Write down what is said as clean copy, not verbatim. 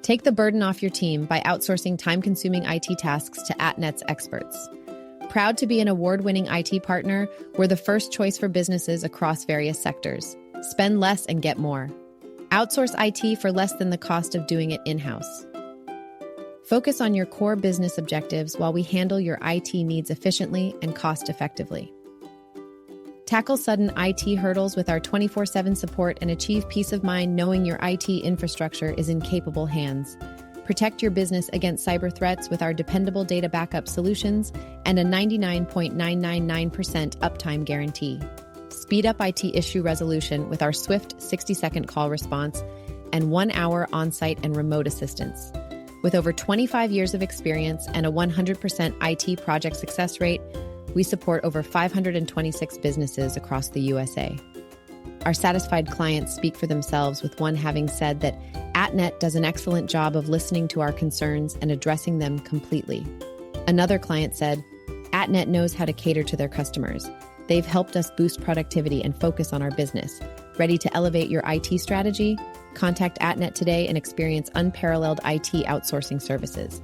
Take the burden off your team by outsourcing time-consuming IT tasks to AtNet's experts. Proud to be an award-winning IT partner, we're the first choice for businesses across various sectors. Spend less and get more. Outsource IT for less than the cost of doing it in-house. Focus on your core business objectives while we handle your IT needs efficiently and cost-effectively. Tackle sudden IT hurdles with our 24/7 support and achieve peace of mind knowing your IT infrastructure is in capable hands. Protect your business against cyber threats with our dependable data backup solutions and a 99.999% uptime guarantee. Speed up IT issue resolution with our swift 60-second call response and 1-hour on-site and remote assistance. With over 25 years of experience and a 100% IT project success rate, we support over 526 businesses across the USA. Our satisfied clients speak for themselves, with one having said that AtNet does an excellent job of listening to our concerns and addressing them completely. Another client said, AtNet knows how to cater to their customers. They've helped us boost productivity and focus on our business. Ready to elevate your IT strategy? Contact AtNet today and experience unparalleled IT outsourcing services.